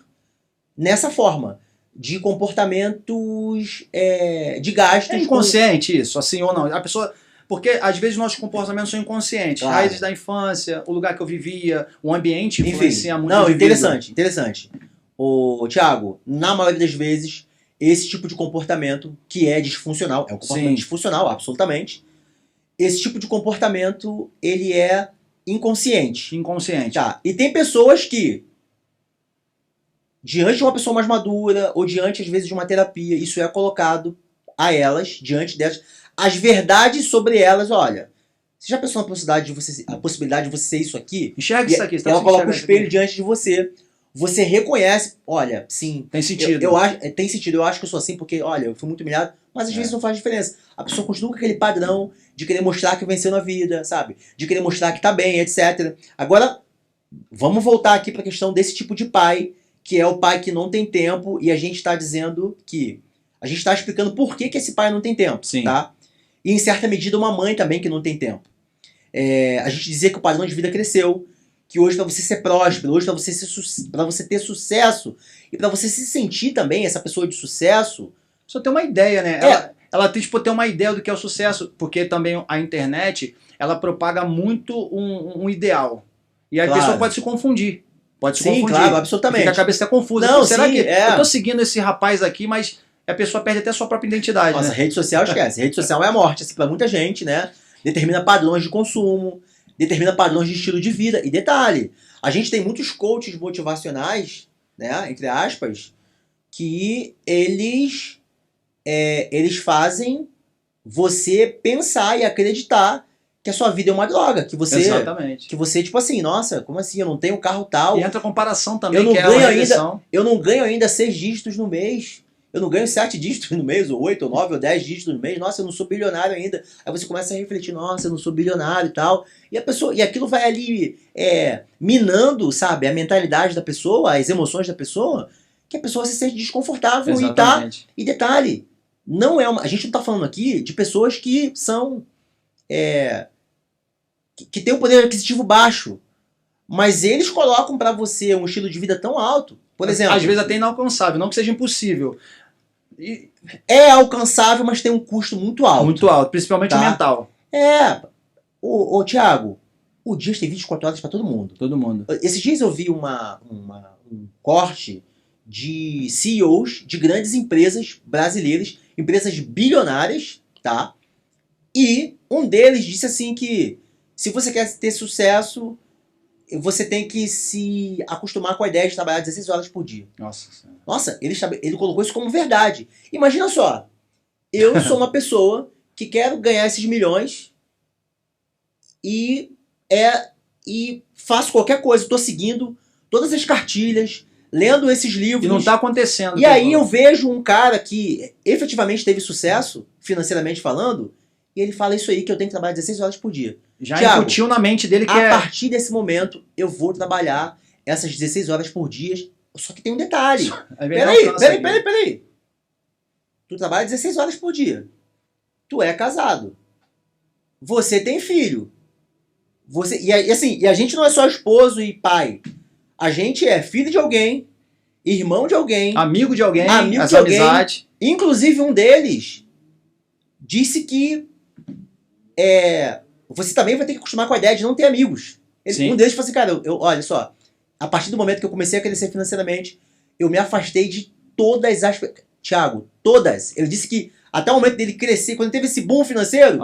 nessa forma de comportamentos de gastos. É inconsciente isso, assim ou não? A pessoa... Porque às vezes nossos comportamentos são inconscientes. Claro. Raízes da infância, o lugar que eu vivia, o ambiente influencia muito. Não, interessante. Thiago, na maioria das vezes, esse tipo de comportamento, que é disfuncional, é um comportamento disfuncional, absolutamente. Esse tipo de comportamento, ele é inconsciente. Tá. E tem pessoas que, diante de uma pessoa mais madura, ou diante, às vezes, de uma terapia, isso é colocado a elas, diante delas, as verdades sobre elas. Olha, você já pensou na possibilidade de você ser isso aqui? Enxerga isso aqui. Ela coloca o espelho diante de você. Você reconhece, olha, sim. Tem sentido. Tem sentido. Eu acho que eu sou assim porque, olha, eu fui muito humilhado, mas às vezes não faz diferença. A pessoa continua com aquele padrão de querer mostrar que venceu na vida, sabe? De querer mostrar que tá bem, etc. Agora, vamos voltar aqui para a questão desse tipo de pai, que é o pai que não tem tempo, e a gente está dizendo que... A gente está explicando por que esse pai não tem tempo, tá? E em certa medida uma mãe também que não tem tempo. A gente dizia que o padrão de vida cresceu, que hoje para você ser próspero, hoje para você ter sucesso, e para você se sentir também essa pessoa de sucesso... Só ter uma ideia, né? Ela tem que ter uma ideia do que é o sucesso, porque também a internet, ela propaga muito um ideal. E aí a pessoa pode se confundir. Sim, claro, absolutamente. Fica a cabeça confusa. Não, será que eu tô é. seguindo esse rapaz aqui, mas a pessoa perde até a sua própria identidade, Nossa, né? rede social esquece. Rede social é a morte, assim, pra muita gente, né? Determina padrões de consumo, determina padrões de estilo de vida. E detalhe, a gente tem muitos coaches motivacionais, né, entre aspas, que eles fazem você pensar e acreditar que a sua vida é uma droga, que você, Exatamente. Que você, tipo assim, nossa, como assim, eu não tenho carro tal. E entra a comparação também, eu não ganho ainda 6 dígitos no mês, eu não ganho 7 dígitos no mês, ou 8, ou 9, ou 10 dígitos no mês, nossa, eu não sou bilionário ainda. Aí você começa a refletir, nossa, eu não sou bilionário e tal. E aquilo vai ali minando, sabe, a mentalidade da pessoa, as emoções da pessoa, que a pessoa se sente desconfortável. Exatamente. E detalhe, não é uma... A gente não tá falando aqui de pessoas que são... que têm um poder aquisitivo baixo. Mas eles colocam pra você um estilo de vida tão alto. Por exemplo... Às vezes até inalcançável, não que seja impossível. É alcançável, mas tem um custo muito alto. Muito alto, principalmente Tá. o mental. Ô Thiago, o dia tem 24 horas pra todo mundo. Todo mundo. Esses dias eu vi um corte de CEOs de grandes empresas brasileiras, empresas bilionárias, tá? E um deles disse assim que se você quer ter sucesso, você tem que se acostumar com a ideia de trabalhar 16 horas por dia. Nossa. Nossa, ele colocou isso como verdade. Imagina só, eu sou uma pessoa que quero ganhar esses milhões e faço qualquer coisa, estou seguindo todas as cartilhas, lendo esses livros. E não está acontecendo. E aí eu vejo um cara que efetivamente teve sucesso, financeiramente falando, e ele fala isso aí, que eu tenho que trabalhar 16 horas por dia. Já Thiago, incutiu na mente dele que a partir desse momento, eu vou trabalhar essas 16 horas por dia, só que tem um detalhe. Peraí. Tu trabalha 16 horas por dia. Tu é casado. Você tem filho. E a gente não é só esposo e pai. A gente é filho de alguém, irmão de alguém, amigo de alguém, amigo de alguém. Amizade. Inclusive um deles disse que você também vai ter que acostumar com a ideia de não ter amigos. Um deles falou assim, cara, olha só, a partir do momento que eu comecei a crescer financeiramente, eu me afastei de todas as... Thiago, todas. Ele disse que até o momento dele crescer, quando teve esse boom financeiro,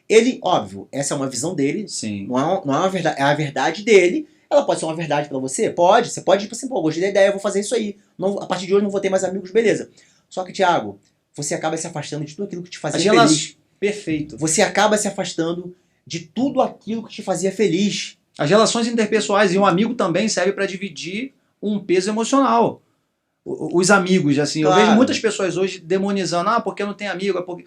ele, óbvio, essa é uma visão dele, sim. Não é uma verdade, é a verdade dele. Ela pode ser uma verdade pra você? Pode. Você pode, tipo assim, pô, gostei da ideia, eu vou fazer isso aí. Não, a partir de hoje não vou ter mais amigos, beleza. Só que, Thiago, você acaba se afastando de tudo aquilo que te fazia feliz. Perfeito. Você acaba se afastando de tudo aquilo que te fazia feliz. As relações interpessoais e um amigo também serve para dividir um peso emocional. Os amigos, assim, claro. Eu vejo muitas pessoas hoje demonizando, porque eu não tenho amigo, é porque...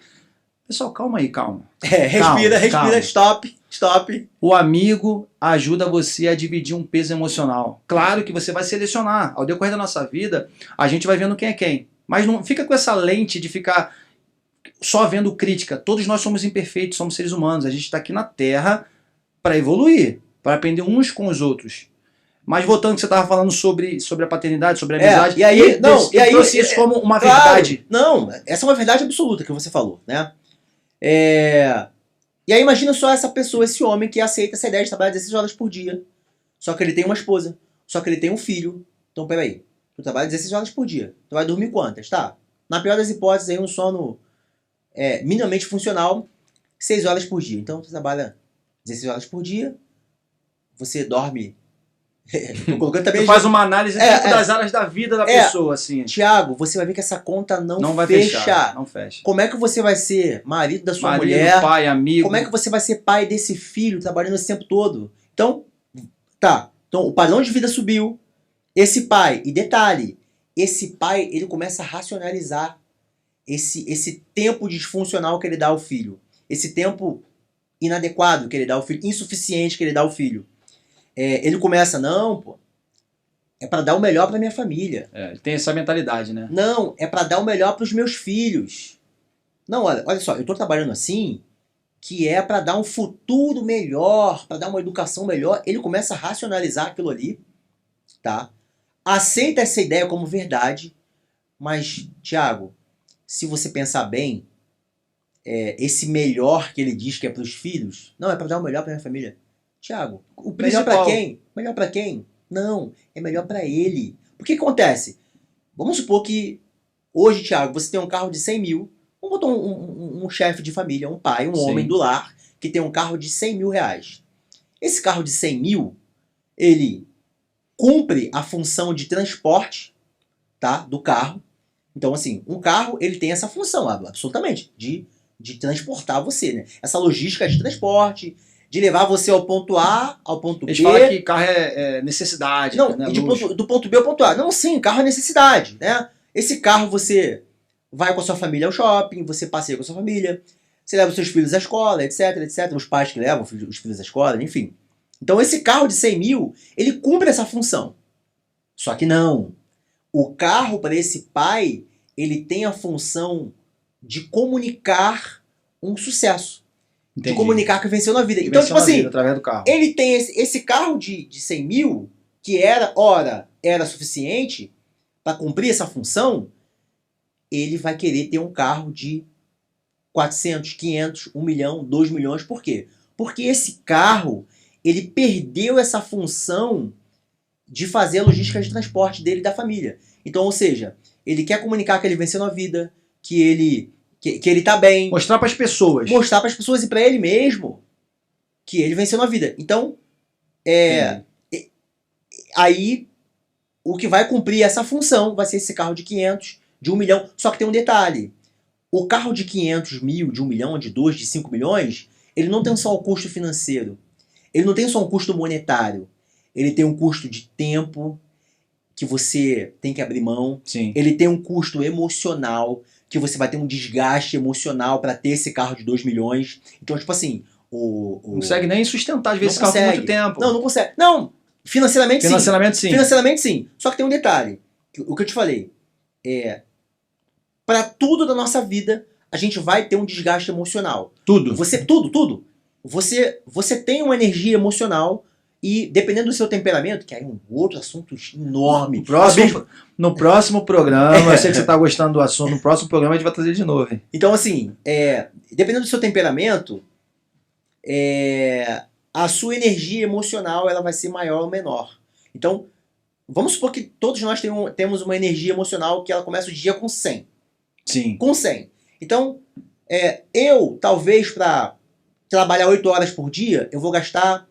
Pessoal, calma aí, calma. Respira, calma. Stop. O amigo ajuda você a dividir um peso emocional. Claro que você vai selecionar. Ao decorrer da nossa vida, a gente vai vendo quem é quem. Mas não fica com essa lente de ficar só vendo crítica. Todos nós somos imperfeitos, somos seres humanos. A gente está aqui na Terra para evoluir, para aprender uns com os outros. Mas voltando ao que você estava falando sobre a paternidade, sobre a amizade, e aí trouxe isso como uma verdade. Não, essa é uma verdade absoluta que você falou, né? E aí imagina só essa pessoa, esse homem que aceita essa ideia de trabalhar 16 horas por dia. Só que ele tem uma esposa, só que ele tem um filho. Então peraí, tu trabalha 16 horas por dia, tu vai dormir quantas? Tá, na pior das hipóteses aí um sono minimamente funcional, 6 horas por dia. Então tu trabalha 16 horas por dia, você dorme... Tô colocando também faz uma análise das áreas da vida da pessoa, assim. Thiago, você vai ver que essa conta não vai fecha. Não fecha. Como é que você vai ser marido da sua mulher? Pai, amigo. Como é que você vai ser pai desse filho trabalhando esse tempo todo? Então, Então, o padrão de vida subiu. Esse pai, e detalhe, esse pai, ele começa a racionalizar esse tempo disfuncional que ele dá ao filho. Esse tempo inadequado que ele dá ao filho, insuficiente que ele dá ao filho. Ele começa, é pra dar o melhor pra minha família. Ele tem essa mentalidade, né? Não, é pra dar o melhor pros meus filhos. Não, olha só, eu tô trabalhando assim, que é pra dar um futuro melhor, pra dar uma educação melhor. Ele começa a racionalizar aquilo ali, tá? Aceita essa ideia como verdade, mas, Thiago, se você pensar bem, esse melhor que ele diz que é pros filhos, não, é pra dar o melhor pra minha família. Thiago, o melhor pra quem? Melhor pra quem? Não, é melhor pra ele. Por que acontece? Vamos supor que hoje, Thiago, você tem um carro de 100 mil. Vamos botar um chefe de família, um pai, um homem do lar, que tem um carro de 100 mil reais. Esse carro de 100 mil, ele cumpre a função de transporte, tá, do carro. Então, assim, um carro, ele tem essa função, absolutamente, de transportar você, né? Essa logística de transporte, de levar você ao ponto A, ao ponto B. Eles falam que carro é necessidade. Não, né? do ponto B ao ponto A. Não, sim, carro é necessidade, né? Esse carro você vai com a sua família ao shopping, você passeia com a sua família, você leva os seus filhos à escola, etc, etc. Os pais que levam os filhos à escola, enfim. Então esse carro de 100 mil, ele cumpre essa função. Só que não. O carro para esse pai, ele tem a função de comunicar um sucesso. Entendi. De comunicar que venceu na vida. Que Então, venceu tipo na assim, vida, através do carro. ele tem esse carro de 100 mil, que era suficiente para cumprir essa função, ele vai querer ter um carro de 400, 500, 1 milhão, 2 milhões. Por quê? Porque esse carro, ele perdeu essa função de fazer a logística de transporte dele e da família. Então, ou seja, ele quer comunicar que ele venceu na vida, que ele tá bem. Mostrar para as pessoas. Mostrar para as pessoas e para ele mesmo que ele venceu na vida. Então, aí o que vai cumprir essa função vai ser esse carro de 500, de 1 milhão. Só que tem um detalhe. O carro de 500 mil, de 1 milhão, de 2, de 5 milhões, ele não tem só o custo financeiro. Ele não tem só um custo monetário. Ele tem um custo de tempo que você tem que abrir mão. Sim. Ele tem um custo emocional, que você vai ter um desgaste emocional para ter esse carro de 2 milhões. Então, tipo assim, Não consegue nem sustentar, às vezes, esse carro por muito tempo. Não consegue. Não, financeiramente sim. Sim. Financeiramente sim. Só que tem um detalhe. O que eu te falei. Para tudo da nossa vida, a gente vai ter um desgaste emocional. Tudo. Tudo. Você tem uma energia emocional e, dependendo do seu temperamento, que é um outro assunto enorme. No próximo programa, eu sei que você está gostando do assunto, no próximo programa a gente vai trazer de novo. Hein? Então, assim, dependendo do seu temperamento, a sua energia emocional ela vai ser maior ou menor. Então, vamos supor que todos nós temos uma energia emocional que ela começa o dia com 100. Sim. Com 100. Então, eu, talvez, para trabalhar 8 horas por dia, eu vou gastar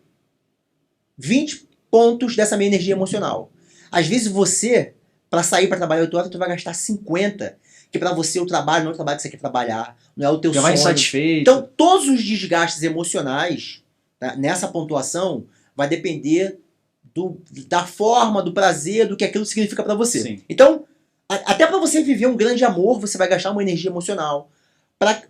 20 pontos dessa minha energia emocional. Às vezes você, para sair para trabalhar 8 horas, tu vai gastar 50. Que para você o trabalho não é o trabalho que você quer trabalhar, não é o teu sonho. Já vai insatisfeito. Então, todos os desgastes emocionais, né, nessa pontuação, vai depender da forma, do prazer, do que aquilo significa para você. Sim. Então, até para você viver um grande amor, você vai gastar uma energia emocional.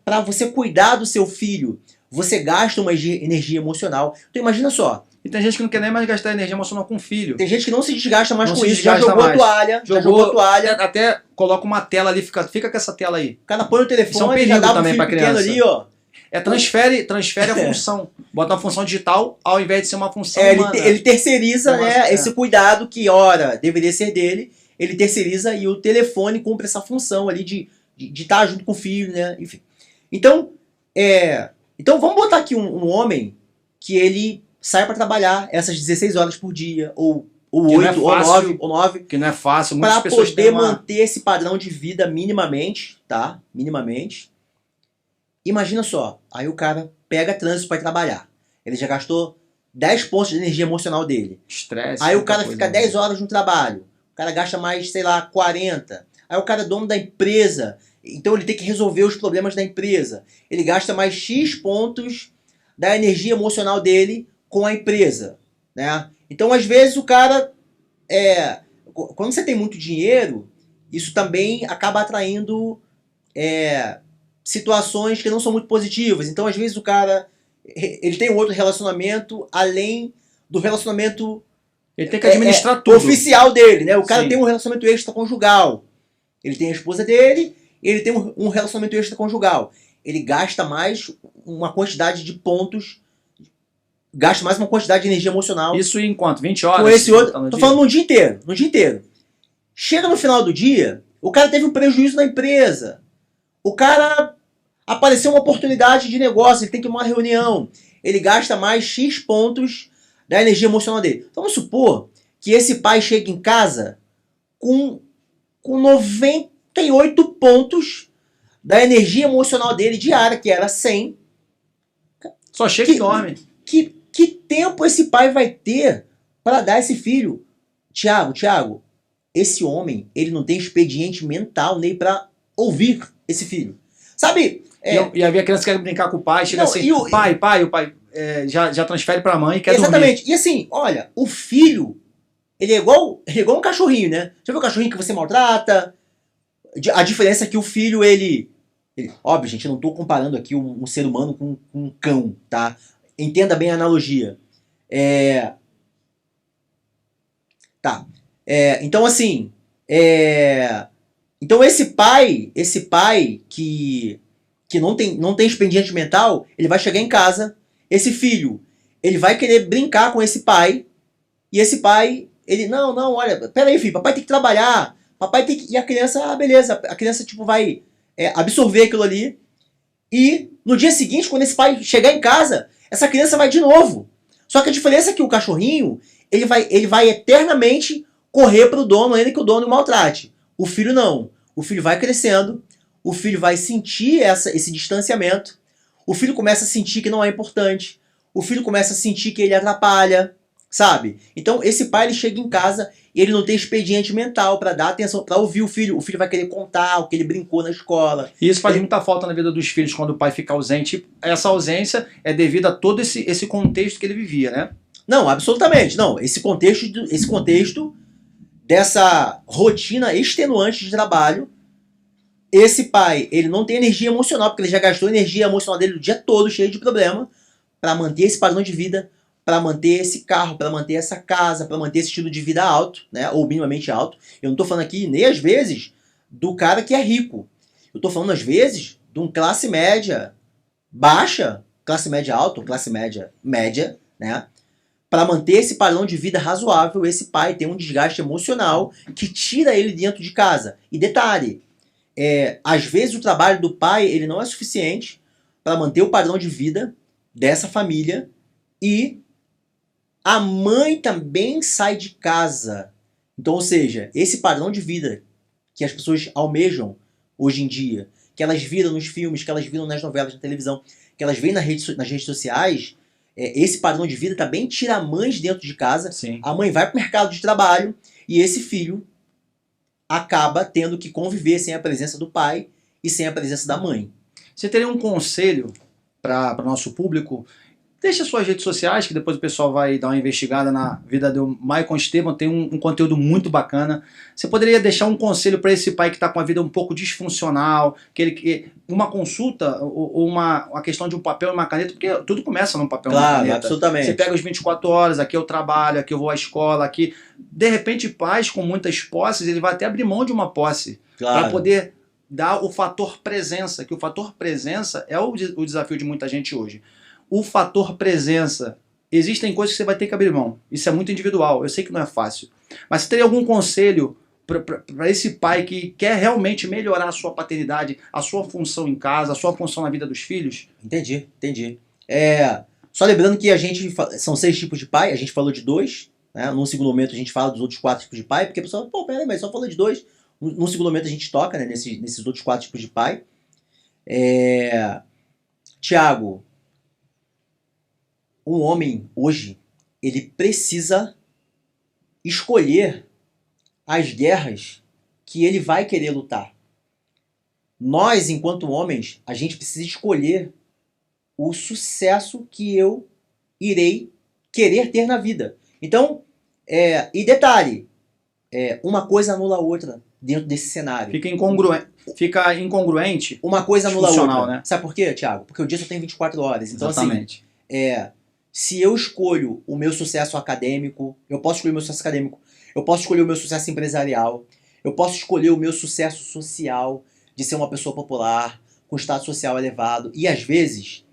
Para você cuidar do seu filho, você gasta uma energia emocional. Então imagina só. E tem gente que não quer nem mais gastar energia emocional com o filho. Tem gente que não se desgasta mais Não com se isso. Já desgasta jogou a mais. toalha. Já jogou a toalha. Até coloca uma tela ali, fica com essa tela aí. O cara põe o Isso é um telefone, perigo já dá pro também filho pra pequeno criança. ali, ó. Transfere a função. Bota uma função digital ao invés de ser uma função humana. Ele terceiriza, né, esse cuidado que, ora, deveria ser dele. Ele terceiriza e o telefone cumpre essa função ali de estar junto com o filho, né? Enfim. Então vamos botar aqui um homem que ele sai para trabalhar essas 16 horas por dia, ou 8, ou 9. Que não é fácil. Muitas Para pessoas poder têm manter esse padrão de vida minimamente, tá? Minimamente. Imagina só, aí o cara pega trânsito para ir trabalhar. Ele já gastou 10 pontos de energia emocional dele. Estresse. Aí o cara fica 10 horas no trabalho. O cara gasta mais, sei lá, 40. Aí o cara é dono da empresa. Então ele tem que resolver os problemas da empresa. Ele gasta mais X pontos da energia emocional dele com a empresa, né? Então, às vezes, o cara... quando você tem muito dinheiro, isso também acaba atraindo situações que não são muito positivas. Então, às vezes, o cara ele tem um outro relacionamento além do relacionamento... Ele tem que administrar tudo. Oficial dele, né? O cara Sim. tem um relacionamento extraconjugal. Ele tem a esposa dele, ele tem um relacionamento extraconjugal. Ele gasta mais uma quantidade de pontos, gasta mais uma quantidade de energia emocional. Isso em quanto? 20 horas? Com esse outro. Tô falando no dia inteiro. No dia inteiro. Chega no final do dia, o cara teve um prejuízo na empresa. O cara apareceu uma oportunidade de negócio, ele tem que ir a uma reunião. Ele gasta mais X pontos da energia emocional dele. Então, vamos supor que esse pai chegue em casa com 98 pontos da energia emocional dele diária, que era 100. Só chega e dorme. Que tempo esse pai vai ter para dar esse filho? Tiago, esse homem, ele não tem expediente mental nem para ouvir esse filho. Sabe? E havia criança que quer brincar com o pai, chega assim, o pai já transfere para a mãe e quer dormir. Exatamente. E assim, olha, o filho, ele é igual um cachorrinho, né? Já viu o cachorrinho que você maltrata? A diferença é que o filho, ele óbvio, gente, eu não estou comparando aqui um ser humano com um cão, tá? Entenda bem a analogia. Então, assim, Então esse pai que não tem expediente mental, ele vai chegar em casa, esse filho, ele vai querer brincar com esse pai, e esse pai, ele, não, olha, peraí, filho, papai tem que trabalhar, papai tem que... E a criança, beleza, a criança, tipo, vai absorver aquilo ali, e no dia seguinte, quando esse pai chegar em casa, essa criança vai de novo. Só que a diferença é que o cachorrinho, ele vai eternamente correr pro dono, ainda que o dono o maltrate. O filho não. O filho vai crescendo, o filho vai sentir esse distanciamento, o filho começa a sentir que não é importante, o filho começa a sentir que ele atrapalha, sabe? Então esse pai, ele chega em casa e ele não tem expediente mental para dar atenção, para ouvir o filho vai querer contar o que ele brincou na escola. E isso faz muita falta na vida dos filhos quando o pai fica ausente. Essa ausência é devido a todo esse contexto que ele vivia, né? Não, absolutamente, não. Esse contexto dessa rotina extenuante de trabalho, esse pai, ele não tem energia emocional, porque ele já gastou a energia emocional dele o dia todo, cheio de problema, para manter esse padrão de vida, para manter esse carro, para manter essa casa, para manter esse estilo de vida alto, né, ou minimamente alto. Eu não estou falando aqui, nem às vezes, do cara que é rico. Eu estou falando, às vezes, de um classe média baixa, classe média alta, classe média média, né? Para manter esse padrão de vida razoável, esse pai tem um desgaste emocional que tira ele dentro de casa. E detalhe, às vezes o trabalho do pai ele não é suficiente para manter o padrão de vida dessa família, e a mãe também sai de casa. Então, ou seja, esse padrão de vida que as pessoas almejam hoje em dia, que elas viram nos filmes, que elas viram nas novelas, na televisão, que elas veem nas redes sociais, esse padrão de vida também tira a mãe de dentro de casa. Sim. A mãe vai para o mercado de trabalho e esse filho acaba tendo que conviver sem a presença do pai e sem a presença da mãe. Você teria um conselho para o nosso público? Deixa suas redes sociais, que depois o pessoal vai dar uma investigada na vida do Maicon Estevão, tem um conteúdo muito bacana. Você poderia deixar um conselho para esse pai que está com a vida um pouco disfuncional, uma consulta ou uma questão de um papel e uma caneta, porque tudo começa num papel e uma caneta. Absolutamente. Você pega os 24 horas, aqui eu trabalho, aqui eu vou à escola, aqui... De repente, pais com muitas posses, ele vai até abrir mão de uma posse para poder dar o fator presença, que o fator presença é o desafio de muita gente hoje. O fator presença, existem coisas que você vai ter que abrir mão. Isso é muito individual, eu sei que não é fácil. Mas você teria algum conselho para esse pai que quer realmente melhorar a sua paternidade, a sua função em casa, a sua função na vida dos filhos? Entendi. Só lembrando que são 6 tipos de pai, a gente falou de 2, né? Num segundo momento a gente fala dos outros 4 tipos de pai, porque a pessoa, peraí, mas só falou de 2. Num segundo momento a gente toca, né, nesses outros 4 tipos de pai. Tiago, um homem hoje, ele precisa escolher as guerras que ele vai querer lutar. Nós, enquanto homens, a gente precisa escolher o sucesso que eu irei querer ter na vida. Então, e detalhe, uma coisa anula a outra dentro desse cenário. Fica incongruente. Uma coisa anula a outra. Né? Sabe por quê, Thiago? Porque o dia só tem 24 horas. Então, exatamente. Assim, se eu escolho o meu sucesso acadêmico, eu posso escolher o meu sucesso acadêmico, eu posso escolher o meu sucesso empresarial, eu posso escolher o meu sucesso social, de ser uma pessoa popular, com status social elevado, e às vezes,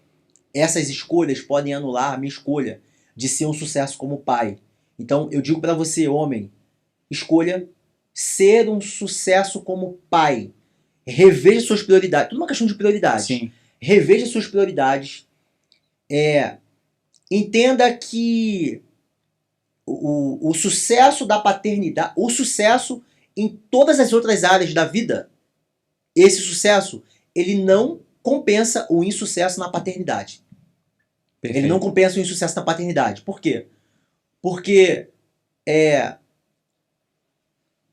essas escolhas podem anular a minha escolha de ser um sucesso como pai. Então, eu digo para você, homem, escolha ser um sucesso como pai. Reveja suas prioridades. Tudo uma questão de prioridades. Sim. Reveja suas prioridades. Entenda que o sucesso da paternidade, o sucesso em todas as outras áreas da vida, esse sucesso, ele não compensa o insucesso na paternidade. Perfeito. Ele não compensa o insucesso na paternidade. Por quê? Porque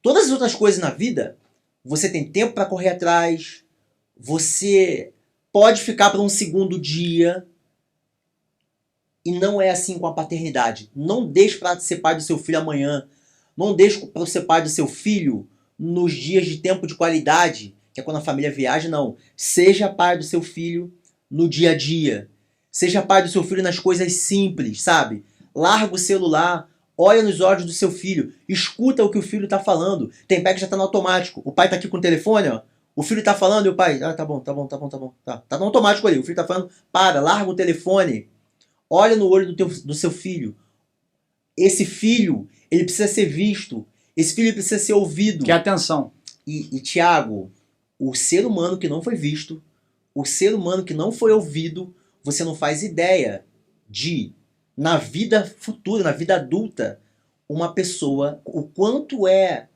todas as outras coisas na vida, você tem tempo para correr atrás, você pode ficar para um segundo dia. E não é assim com a paternidade. Não deixe para ser pai do seu filho amanhã. Não deixe para ser pai do seu filho nos dias de tempo de qualidade, que é quando a família viaja, não. Seja pai do seu filho no dia a dia. Seja pai do seu filho nas coisas simples, sabe? Larga o celular, Olha nos olhos do seu filho. Escuta o que o filho tá falando. Tem pai que já tá no automático. O pai tá aqui com o telefone, ó. O filho tá falando e o pai... Ah, tá bom. Tá no automático ali. O filho tá falando. Larga o telefone. Olha no olho do seu filho. Esse filho, ele precisa ser visto. Esse filho precisa ser ouvido. Que atenção. E Tiago, o ser humano que não foi visto, o ser humano que não foi ouvido, você não faz ideia de, na vida futura, na vida adulta, uma pessoa, o quanto é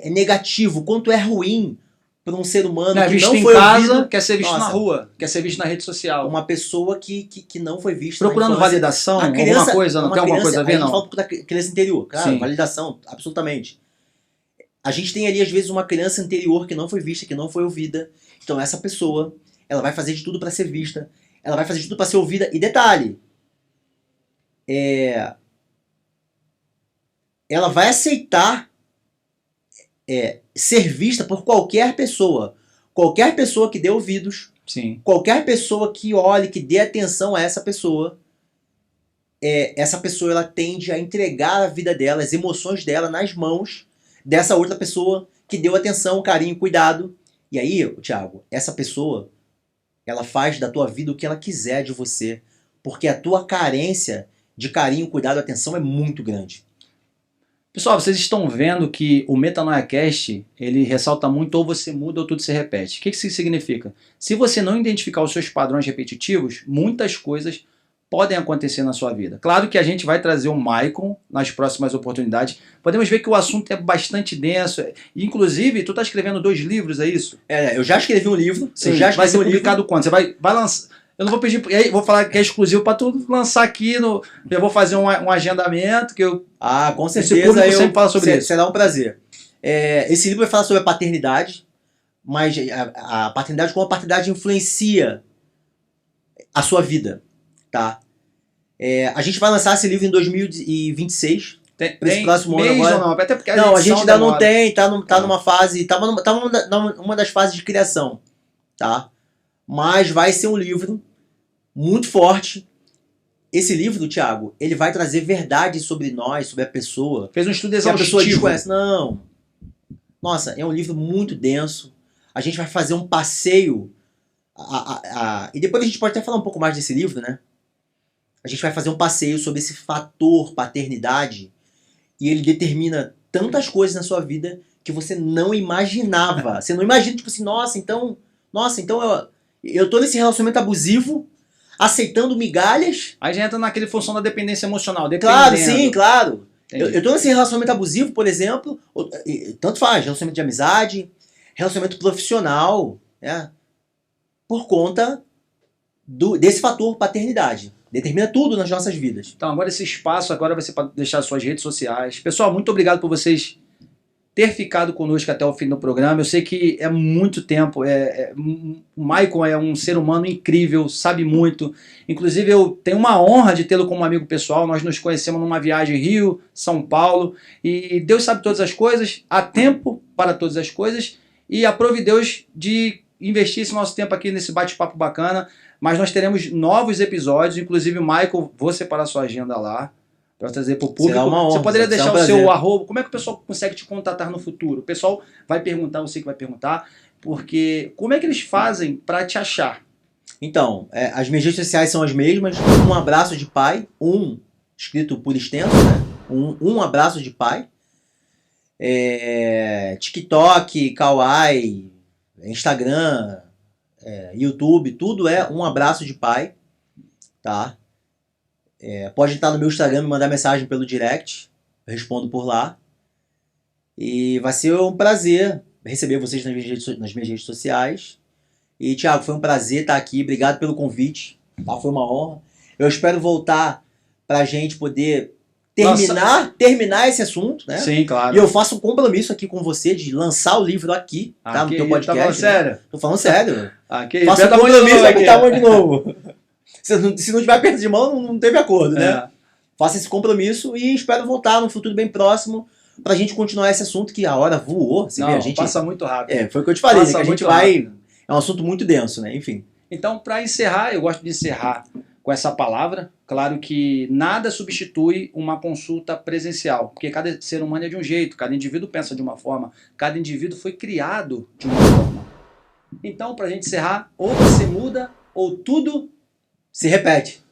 negativo, o quanto é ruim para um ser humano Não é que visto não em foi casa, ouvido. quer ser visto Nossa. na rua, quer ser visto na rede social. Uma pessoa que não foi vista Procurando na infância. validação, A criança, alguma coisa, não tem alguma coisa a ver, A gente não? fala um pouco da criança interior, claro, Sim. validação, absolutamente. A gente tem ali, às vezes, uma criança interior que não foi vista, que não foi ouvida. Então, essa pessoa, ela vai fazer de tudo para ser vista, ela vai fazer de tudo para ser ouvida. E detalhe, ela vai aceitar ser vista por qualquer pessoa. Qualquer pessoa que dê ouvidos, Sim. qualquer pessoa que olhe, que dê atenção a essa pessoa, ela tende a entregar a vida dela, as emoções dela nas mãos dessa outra pessoa que deu atenção, carinho, cuidado. E aí, Thiago, essa pessoa, ela faz da tua vida o que ela quiser de você, porque a tua carência de carinho, cuidado, atenção é muito grande. Pessoal, vocês estão vendo que o MetanoiaCast, ele ressalta muito ou você muda ou tudo se repete. O que isso significa? Se você não identificar os seus padrões repetitivos, muitas coisas podem acontecer na sua vida. Claro que a gente vai trazer o Maicon nas próximas oportunidades. Podemos ver que o assunto é bastante denso. Inclusive, tu está escrevendo 2 livros, é isso? Eu já escrevi um livro. Sim, vai ser publicado quando? Você vai lançar... Eu não vou pedir, vou falar que é exclusivo para tu lançar aqui. Eu vou fazer um agendamento que eu... com certeza. Eu sempre falo sobre isso. Será um prazer. Esse livro vai falar sobre a paternidade, mas a paternidade, como a paternidade influencia a sua vida, tá? A gente vai lançar esse livro em 2026. Tem próximo ano mês agora. ou não? Até porque a gente ainda não tem, tá numa fase, tá numa das fases de criação, tá? Mas vai ser um livro muito forte. Esse livro, Thiago, ele vai trazer verdades sobre nós, sobre a pessoa. Fez um estudo Que a exaustivo. pessoa desconhece. Não. Nossa, é um livro muito denso. A gente vai fazer um passeio. E depois a gente pode até falar um pouco mais desse livro, né? A gente vai fazer um passeio sobre esse fator paternidade. E ele determina tantas coisas na sua vida que você não imaginava. Você não imagina, tipo assim, nossa, então eu tô nesse relacionamento abusivo, aceitando migalhas. Aí já entra naquele função da dependência emocional. Claro, sim, claro. Entendi. Eu tô nesse relacionamento abusivo, por exemplo, tanto faz, relacionamento de amizade, relacionamento profissional, né? Por conta desse fator paternidade. Determina tudo nas nossas vidas. Então, agora esse espaço agora vai ser para deixar suas redes sociais. Pessoal, muito obrigado por vocês ter ficado conosco até o fim do programa. Eu sei que é muito tempo. O Maicon é um ser humano incrível, sabe muito. Inclusive, eu tenho uma honra de tê-lo como amigo pessoal. Nós nos conhecemos numa viagem Rio, São Paulo. E Deus sabe todas as coisas. Há tempo para todas as coisas. E aprove Deus de investir esse nosso tempo aqui nesse bate-papo bacana. Mas nós teremos novos episódios. Inclusive, Maicon, vou separar sua agenda lá para trazer para o público. Será uma honra, você poderia deixar um o seu arroba. Como é que o pessoal consegue te contatar no futuro? O pessoal vai perguntar, eu sei que vai perguntar, porque como é que eles fazem para te achar? Então, as minhas redes sociais são as mesmas. Um abraço de pai, escrito por extenso, né? Um abraço de pai. TikTok, Kawaii, Instagram, YouTube, tudo é um abraço de pai, tá? Pode entrar no meu Instagram e me mandar mensagem pelo direct, eu respondo por lá. E vai ser um prazer receber vocês nas minhas redes sociais. E, Thiago, foi um prazer estar aqui, obrigado pelo convite, tá? Foi uma honra. Eu espero voltar pra gente poder terminar esse assunto, né? Sim, claro. E eu faço um compromisso aqui com você de lançar o livro aqui, tá? No teu podcast. Tá falando sério? Tô falando sério. Faço um compromisso de apertar a mão de novo. Se não tiver aperto de mão, não teve acordo, né? Faça esse compromisso e espero voltar no futuro bem próximo pra gente continuar esse assunto que a hora voou. Passa muito rápido. Foi o que eu te falei, né? Que a gente vai... rápido. É um assunto muito denso, né? Enfim. Então, para encerrar, eu gosto de encerrar com essa palavra. Claro que nada substitui uma consulta presencial, porque cada ser humano é de um jeito, cada indivíduo pensa de uma forma, cada indivíduo foi criado de uma forma. Então, para a gente encerrar, ou você muda ou tudo Se repete.